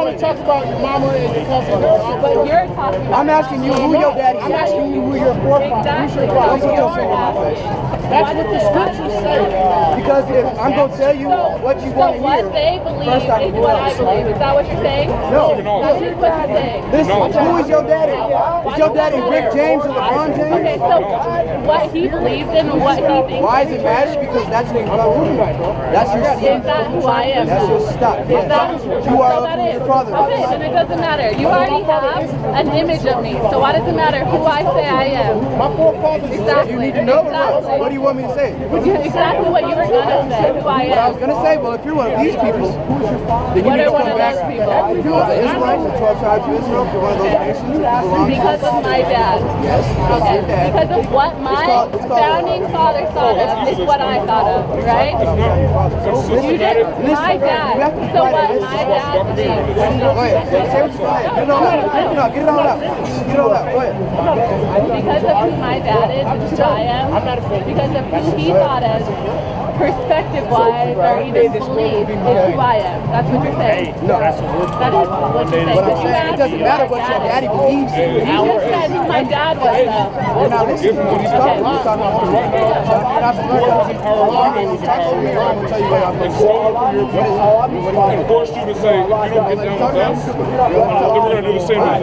want to talk about your mama and your cousin. But you're talking about I'm asking you who your daddy is. I'm asking you who your forefather is. Exactly. Don't put your finger on my face. That's what the scriptures say. Because if I'm going to tell you what you want to hear, what they believe first I is what I believe. Is that what you're saying? No. That's just what you're saying. Listen, who is your daddy? Is your daddy Rick James or LeBron James? Okay, so what he believes in and what he thinks. Why is it matter? Because that's who you are. That's your Is that who I am? That's your stock. Is that You are that up is? your father. Okay, then it doesn't matter. You already have an image of me, so why does it matter who I say I am? My forefathers. Exactly. You need to know what? What do you want me to say? Exactly what you were gonna say. Who I What I was am. gonna say, well, if you're one of these people, then you What need are to one come of back. those people? If you're one of the Israelites, the 12 tribes of Israel, if you're one of those nations, you belong to Because of my dad. Yes, Okay. your dad. Because of what my it's called founding father thought of is what I thought of, right? You did my dad. So what my dad thinks. Go ahead. Say what you want. Get it all out. Get it all out. Get it all out. Go ahead. Because of who my dad is who I am. Because of who he thought of, perspective-wise, or even belief, is who I am. That's what you're saying. No. That is what you're saying. What I'm saying, it doesn't matter what your daddy believes in. You just said who my dad was, though. You're not listening to what he's talking about. You're talking about you're not familiar. Talk over here. I'm going to tell you what I'm going to say. And force you to say, if you don't get down with us, then we're going to do the same thing.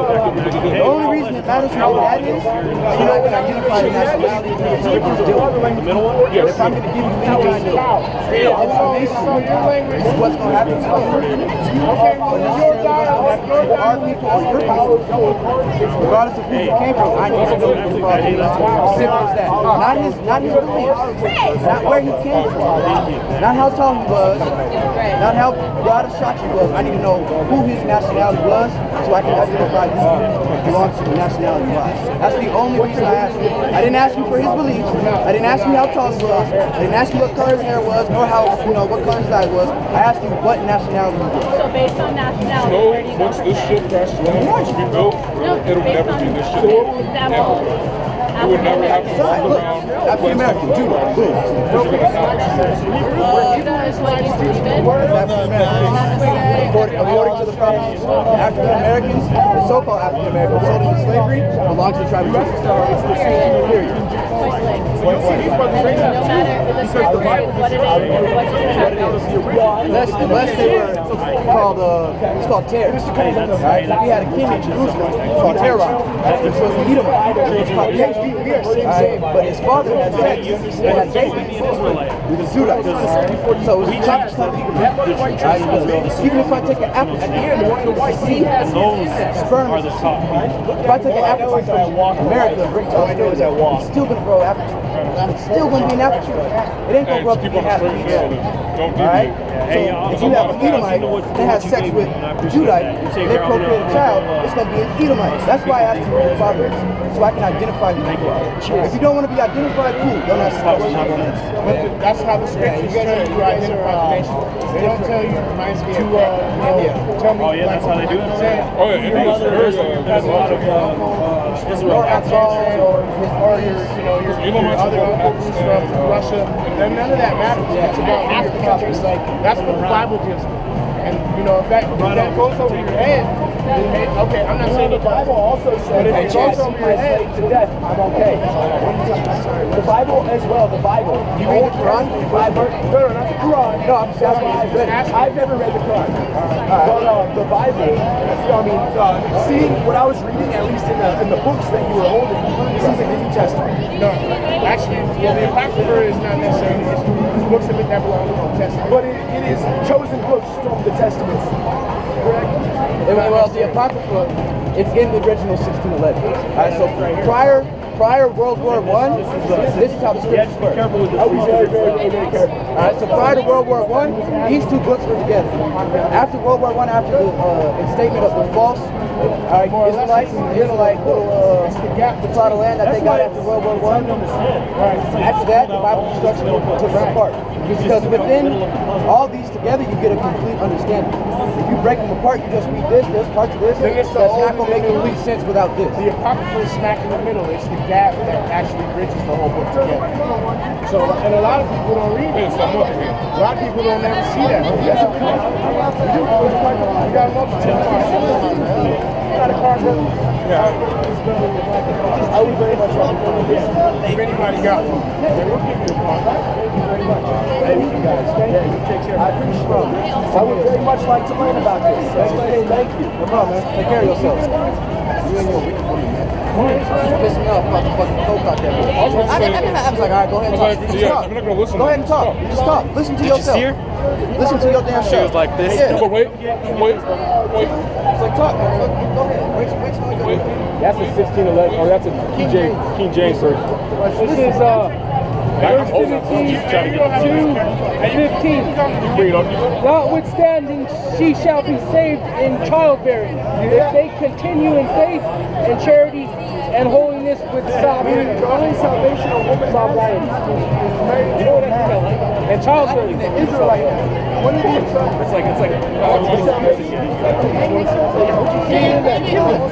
The only reason it matters who your dad is, you know, can identify the nationality the middle one? If I'm going to give you any kind of explanation, this is what's going to happen to you. Okay, well, your dad, Our people or your people, regardless of who you came from, I need to know who your father is. Simple as that. Not his beliefs, not where he came from, not how tall he was, not how broad a shot he was. I need to know who his nationality was, so I can identify who belongs to the nationality wise. That's the only reason I asked you. I didn't ask you for his beliefs. I didn't ask you how tall he was. I didn't ask you what color his hair was, or how, what color his eye was. I asked you what nationality he was. So based on nationality, No, where do you go once from this there? shit crashes down, once we built, it'll based never on, be this shit. okay, example, It would never have to Sorry, walk look, around. African American, Judah, boom. Judah is what you believe in. According to the prophecies, African Americans, the so-called African Americans sold into slavery, belong to the tribe of Judah. Period. No matter the scripture is what it is, what you have. Unless they were called, it's called terrorists. Right? We had a king in Jerusalem called Terror, which was an Edomite. It's called Right? But his father had sex and had David with a Zudite. So it's chocolate even if I take an apple seed, sperm are the top. If I take an apple tree from America and bring it to Australia, it's still going to grow apple tree. It's still going to be an apple tree. It ain't going to grow up to be a half a tree. Alright? So if you have an Edomite that has sex with a Judite and they procreate a child, it's going to be an Edomite. That's why I asked you who your father is, so I can identify who you are. If you don't want to be identified, cool. Don't ask the question. But that's how the scriptures tell you to identify the nation. They don't tell you to tell me. Oh yeah, that's how they do it. Oh yeah, India's very There's a lot of Or your other uncles from Russia. And none of that matters. It's about Africa. That's what the Bible gives me. And if that goes over your head, okay, I'm not saying the Bible also says, but if it goes over your head to death, I'm okay. The Bible as well, the Bible. You read the Quran? The Bible? No, not the Quran. No, I'm just asking. I've never read the Quran. But the Bible, seeing what I was reading, at least in the books that you were holding, it seems like the New Testament. No, actually, the Apocrypha is not necessarily the books of it that belong to the Old Testament. But it is chosen books from the Testaments. Correct? Well, the Apocrypha, it's in the original 1611. Alright, so prior World War I, this is how the scriptures work. I was very careful. Alright, so prior to World War I, these two books were together. After World War I, after the instatement of the false Israelites, the plot of land that they got after World War I, after that, the Bible construction took us apart. Because within all these together, you get a complete understanding. If you break them apart, you just read this, there's parts of this, that's not going to make complete sense without this. The Apocrypha is smack in the middle. It's the gap that actually bridges the whole book together. So, and a lot of people don't read it. A lot of people don't ever see that. We got a car, brother. Yeah. I would very much like to if anybody got one. We'll give you a car. Very much. Thank you guys. Thank you. Take care. I appreciate it. I would very much like to learn about this. Thank you. No problem, man. Take care of yourselves. You and your wicked woman, man. You pissed me off about the fucking coke out there. I was like, all right, go ahead and talk. Just talk. I'm not gonna listen. Go ahead and talk. Just talk. Listen to yourself. Did you see her? Listen to your damn She self. was like this. Yeah. But wait. It's like talk, motherfucker. Go ahead. Wait till I go. That's a 1611, or that's a King James version. This is First Timothy 2:15. Notwithstanding, she shall be saved in childbearing, if they continue in faith and charity and holiness with sobriety. The only salvation a woman Sobriety. You know what that's about? And childbearing. Israelite. What did you say? It's like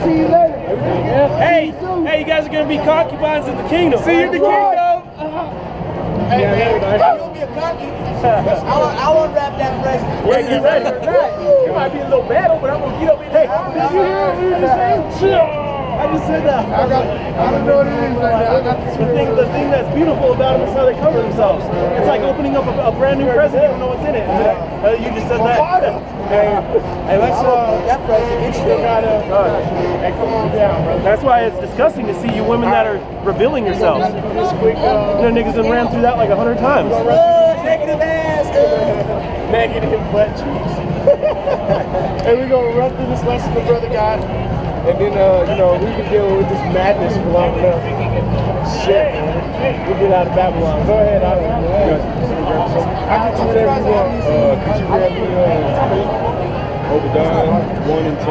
See you later. Hey, you guys are gonna be concubines in the kingdom. See you in the kingdom. Hey, I'm gonna be a cocky. I'll unwrap that present. Yeah, get ready. It might be a little battle, but I'm gonna get up in there. Did you hear what you just said? I just said that. I don't know what it is right now. I got The thing that's beautiful about them is how they cover themselves. It's like opening up a brand new present, you don't know what's in it. You just said that. Hey, let's That present, interesting. hey, come on down, bro. That's why it's disgusting to see you women that are revealing yourselves. This quick, Niggas have ran through that like 100 times. Negative ass. negative butt cheeks. And we're gonna run through this lesson with Brother God. And then, we've been dealing with this madness for long enough. Shit, man. We'll get out of Babylon. Go ahead, I can get you whatever you want. Could you grab me Obadiah 1 and 10?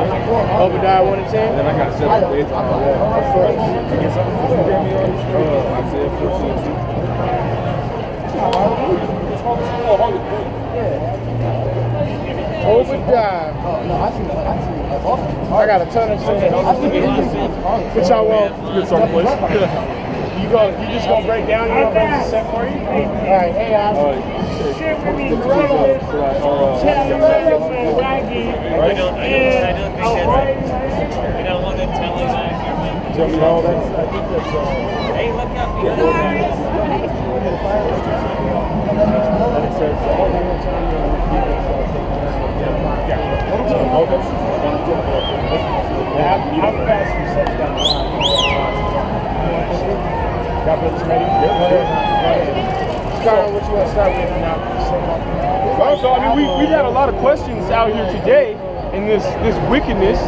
Obadiah 1 and 10? And then I got 7 days on that. You get something? Could you grab me Isaiah 14 and 2? Obadiah. I got a ton of shit. What y'all want? Get someplace. You just gonna break down? You want to set for you? All right, hey, share with me, brothers. Tell me all that. Hey, look up. I'm fast for set down. Got this ready? Start on what you want to start with now. So I mean, we've had a lot of questions out here today in this wickedness.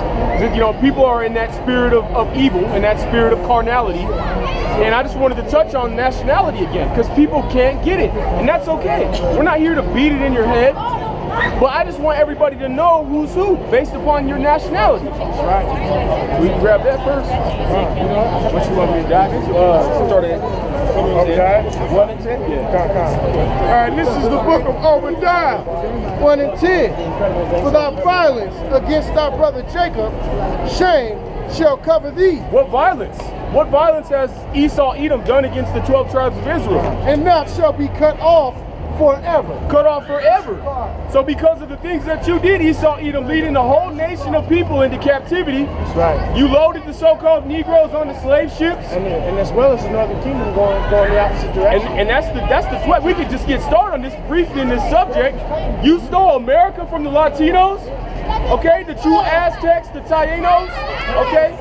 That, people are in that spirit of evil and that spirit of carnality. And I just wanted to touch on nationality again, because people can't get it, and that's okay. We're not here to beat it in your head, but I just want everybody to know who's who based upon your nationality. That's right. We can grab that first. What you want me to dive into? Start at Obadiah 1 and 10? Yeah. All right, this is the book of Obadiah 1 and 10. For thy violence against thy brother Jacob, shame shall cover thee. What violence? What violence has Esau Edom done against the 12 tribes of Israel? And thou shalt be cut off forever. Cut off forever. So because of the things that you did, Esau Edom, leading the whole nation of people into captivity, That's right. you loaded the so-called Negroes on the slave ships. And as well as the northern kingdom going the opposite direction. And that's the twist. We could just get started on this briefly in this subject. You stole America from the Latinos, okay? The true Aztecs, the Taínos, okay?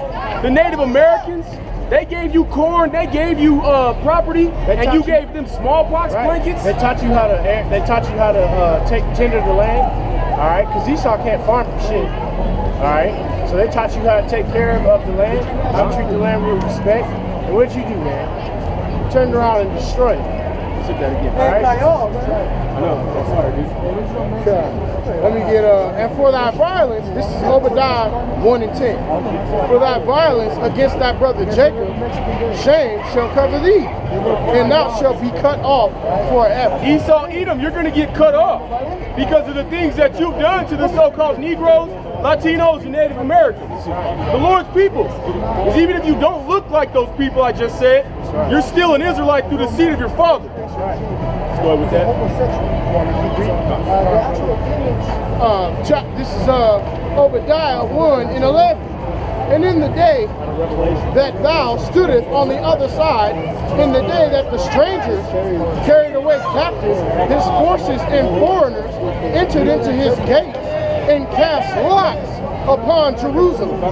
The Native Americans. They gave you corn, they gave you property, and you gave them smallpox blankets. They taught you how to tender the land, all right? Because Esau can't farm for shit, all right? So they taught you how to take care of the land, how to treat the land with respect. And what did you do, man? You turned around and destroyed it. Sit that again. All right? I know. That's hard, dude. Let me get and for thy violence, this is Obadiah 1 and 10. For thy violence against thy brother Jacob, shame shall cover thee, and thou shalt be cut off forever. Esau Edom, you're going to get cut off because of the things that you've done to the so-called Negroes, Latinos, and Native Americans. The Lord's people. Because even if you don't look like those people I just said, right. You're still an Israelite through the seed of your father. That's right. Let's go with that. This is Obadiah 1:11. And in the day that thou stoodest on the other side, in the day that the strangers carried away captives, his forces and foreigners entered into his gates and cast lots upon Jerusalem,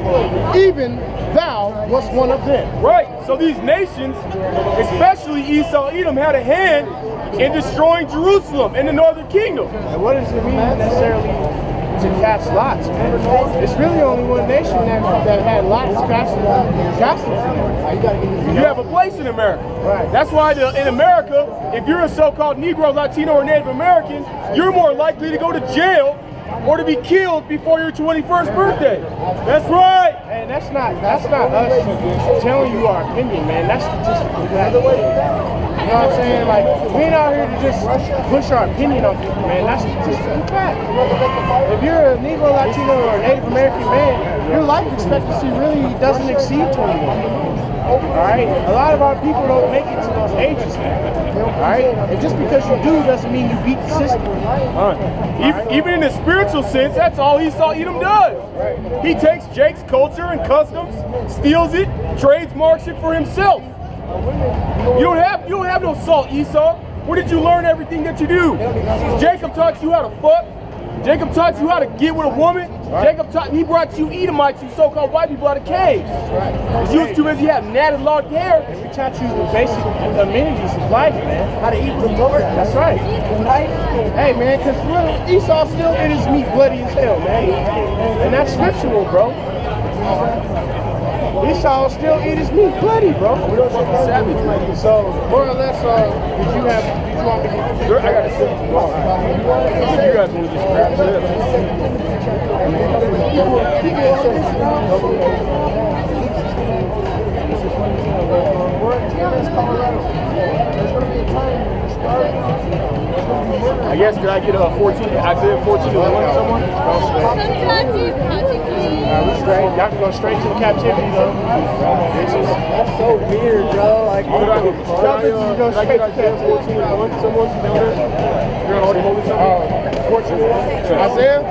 even thou wast one of them. Right. So these nations, especially Esau, Edom, had a hand in destroying Jerusalem and the northern kingdom. And what does it mean necessarily to cast lots, man? It's really only one nation that had lots casted for them. You have a place in America. Right. That's why in America, if you're a so-called Negro, Latino, or Native American, you're more likely to go to jail or to be killed before your 21st birthday. That's right. And that's not us telling you our opinion, man. That's statistical fact. You know what I'm saying? Like, we ain't out here to just push our opinion on people, man. That's statistical fact. If you're a Negro, Latino, or a Native American man, your life expectancy really doesn't exceed 21. Alright? A lot of our people don't make it to those ages, man. Alright? And just because you do doesn't mean you beat the system. Even in the spiritual sense, that's all Esau Edom does. He takes Jake's culture and customs, steals it, trademarks it for himself. You don't have no salt, Esau. Where did you learn everything that you do? Jacob taught you how to fuck. Jacob taught you how to get with a woman. He brought you Edomites, you so-called white people, out of caves. Because you was too busy having natted long hair. And we taught you the basic amenities of life, man. How to eat with a Lord. That's right. Hey, man, because Esau still ate his meat bloody as hell, man. And that's scriptural, bro. Esau still eat his meat bloody, bro. So, more or less, did you want me to get I got to sit. You guys want to just grab this? I guess, could I get a 14? Isaiah 14 to 1 someone? We straight. Y'all can go straight to the captivity, though. That's so weird, bro. Like, Y'all go straight to captivity. 14 to 1 someone? You're already holding something? 14 to 1. Isaiah?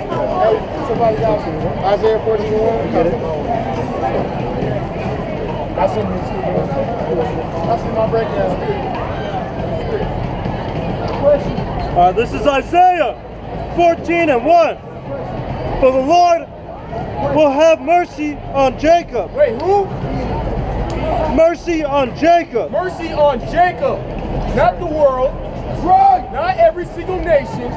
Somebody else. Isaiah 14 to 1. That's in my breakdown. This is Isaiah 14 and 1. For the Lord will have mercy on Jacob. Wait, who? Mercy on Jacob. Mercy on Jacob. Not the world. Right. Not every single nation.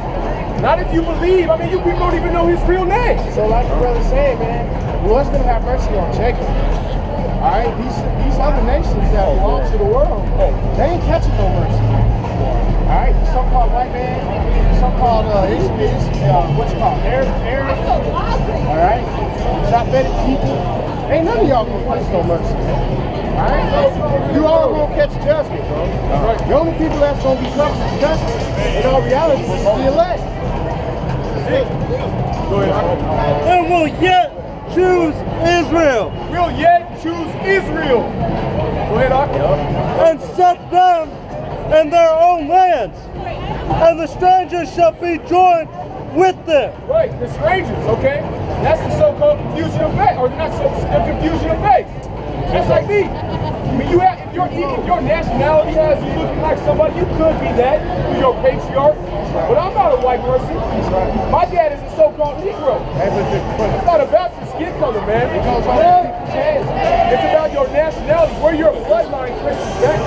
Not if you believe. I mean, you people don't even know his real name. So like the brother said, man, we was going to have mercy on Jacob. All right, these other nations that belong to the world, they ain't catching no mercy. All right, the so-called white man, the so-called what's it called, Arab. All right, Japhetic people, ain't none of y'all gonna catch no mercy. All right, you all gonna catch judgment, bro. Right. The only people that's gonna be covered with judgment, in all reality, is the elect. Go ahead. And will yet choose Israel. Will yet choose Israel. Go ahead, and set them in their own lands, and the strangers shall be joined with them. Right, the strangers, okay? That's the so-called confusion of faith, or not so the confusion of faith. That's like me. I mean, if your nationality has you looking like somebody, you could be that. You're a patriarch, but I'm not a white person. My dad is a so-called Negro. It's not about your skin color, man. It's about your nationality, where your bloodline traces back.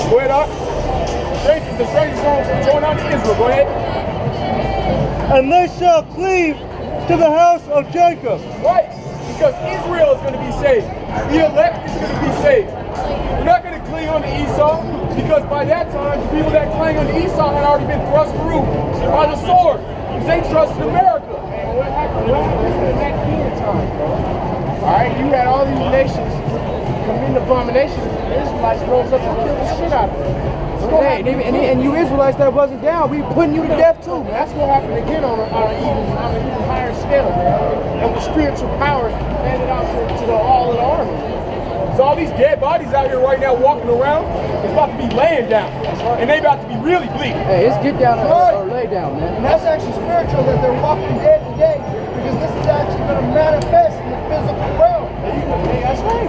Go ahead, Doc. The strangers going join on to Israel. Go ahead. And they shall cleave to the house of Jacob. Right, because Israel is going to be saved. The elect is going to be saved. We're not going to cling on to Esau, because by that time, the people that cling on to Esau had already been thrust through by the sword. They trusted America. What happened in that period of time, bro? All right, you had all these nations committing abominations. The Israelites rose up and killed the shit out of them. Hey, and you Israelites that wasn't down, we putting you to death too. That's what happened again on an even higher scale, man. And with spiritual power handed out to all of the army. So all these dead bodies out here right now walking around, it's about to be laying down. And they about to be really bleeding. Hey, it's get down or lay down, man. And that's actually spiritual that they're walking day to day, because this is actually going to manifest in the physical realm. Hey, that's right.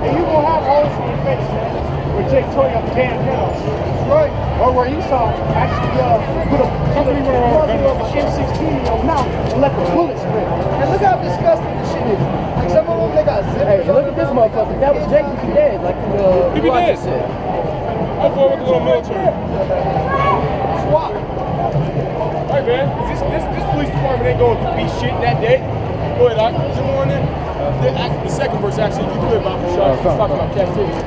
And you gonna have holes in your face, man. Where Jake tore you up the damn head. That's right. Or where Esau actually put somebody with a M16 in your mouth and let the bullets rip. And look how disgusting this shit is. Like some of them, they got zippers. Hey, look at this motherfucker. That was Jake, he'd be dead, like He be dead. said. I'm going with the little military. Swap. Right, man. This police department ain't going to be shit that day. Go ahead, Doc. Is there more on there? The second verse, actually, if you could, about the shot. Let's talk about captivity.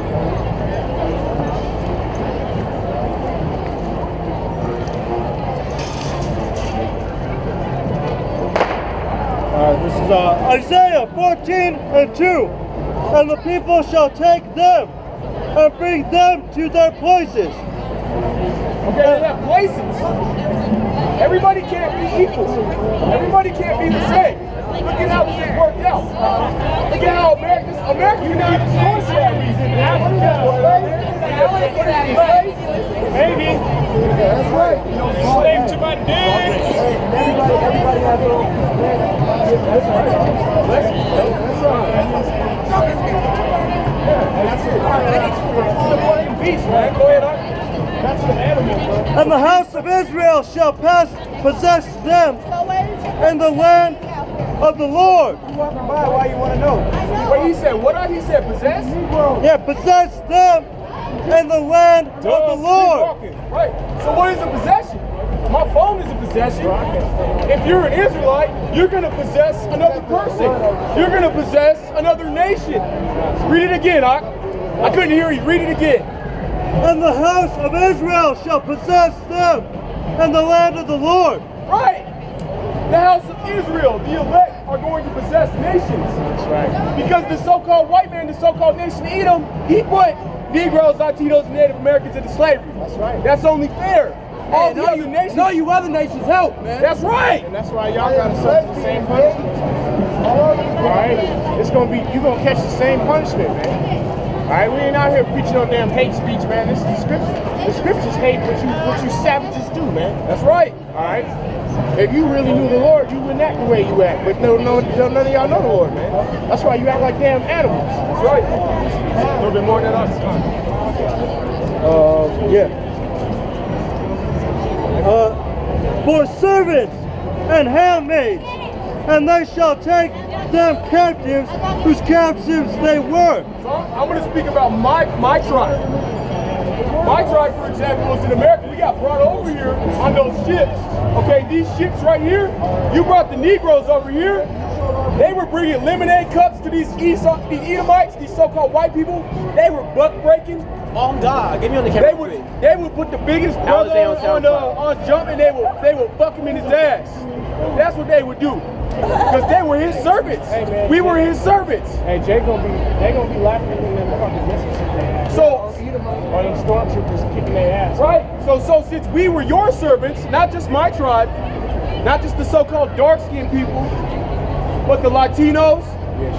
This is Isaiah 14:2. And the people shall take them and bring them to their places. Okay, they have places. Everybody can't be equal. Everybody can't be the same. Look at how this has worked out. Look at how America United States for that reason. Maybe. That's right. Slave to my dick. Everybody has their own. That's the beast, man. Go ahead, that's the animal, bro. And the house of Israel shall possess them in the land of the Lord. You walking by, why you want to know? Wait, he said, what he said, possess? Yeah, possess them in the land of the Lord. Right. So what is a possession? My phone is a possession. If you're an Israelite, you're going to possess another person. You're going to possess another nation. Read it again, I couldn't hear you. Read it again. And the house of Israel shall possess them in the land of the Lord. Right. The house of Israel, the elect, are going to possess nations. That's right. Because the so-called white man, the so-called nation Edom, he put Negroes, Latinos, and Native Americans into slavery. That's right. That's only fair. All the other nations. No, you other nations help, man. That's right. And that's why y'all gotta suffer the same punishment. Alright? It's gonna be, you're gonna catch the same punishment, man. Alright, we ain't out here preaching no damn hate speech, man. This is the scripture. The scriptures hate what you savages do, man. That's right. Alright? If you really knew the Lord, you wouldn't act the way you act. But none of y'all know the Lord, man. That's why you act like damn animals. That's right. A little bit more than us. Yeah. For servants and handmaids, and they shall take them captives whose captives they were. So I'm going to speak about my tribe. My tribe, for example, was in America. We got brought over here on those ships. Okay, these ships right here, you brought the Negroes over here. They were bringing lemonade cups to these Edomites, these so-called white people. They were buck breaking. On God, get me on the camera. They would put the biggest brother on jump, and they would fuck him in his ass. That's what they would do. Because they were his servants. Hey, man, we were his servants. Hey, they gonna be laughing in them fucking Mississippi. So, or them stormtroopers kicking their ass. Right. So since we were your servants, not just my tribe, not just the so-called dark-skinned people, but the Latinos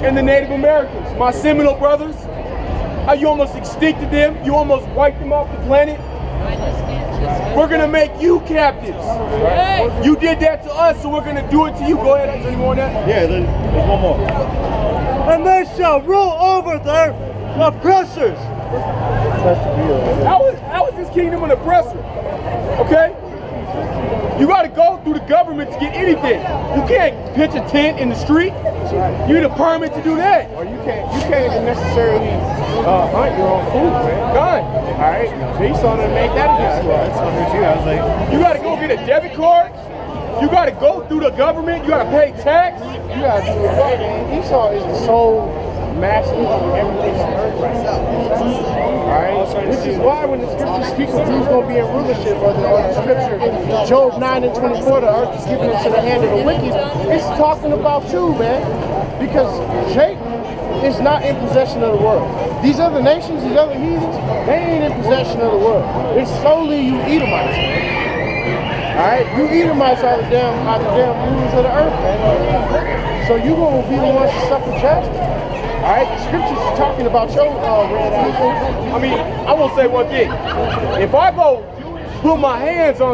and the Native Americans, my Seminole brothers, how you almost extincted them, you almost wiped them off the planet. We're gonna make you captives. Right. You did that to us, so we're gonna do it to you. Go ahead, is there any more on that? Yeah, there's one more. And they shall rule over their oppressors. How is this kingdom an oppressor? Okay? You gotta go through the government to get anything. You can't pitch a tent in the street. You need a permit to do that. Or you can't even necessarily hunt your own food, man. Done. Alright? So you saw them make that against you. You gotta go get a debit card. You gotta go through the government. You gotta pay tax. You gotta do it right, man. Esau is the sole master of everything on earth right now. Alright? Which is why when the scripture speaks of who's going to be in rulership, or the scripture, Job 9:24, the earth is given into the hand of the wicked, it's talking about you, man. Because Jake is not in possession of the world. These other nations, these other heathens, they ain't in possession of the world. It's solely you Edomites, man. Alright? You Edomites are the damn rulers of the earth, man. So you're going to be the ones to suffer judgment. right, the scriptures are talking about your red eye. I mean, I will say one thing. If I go put my hands on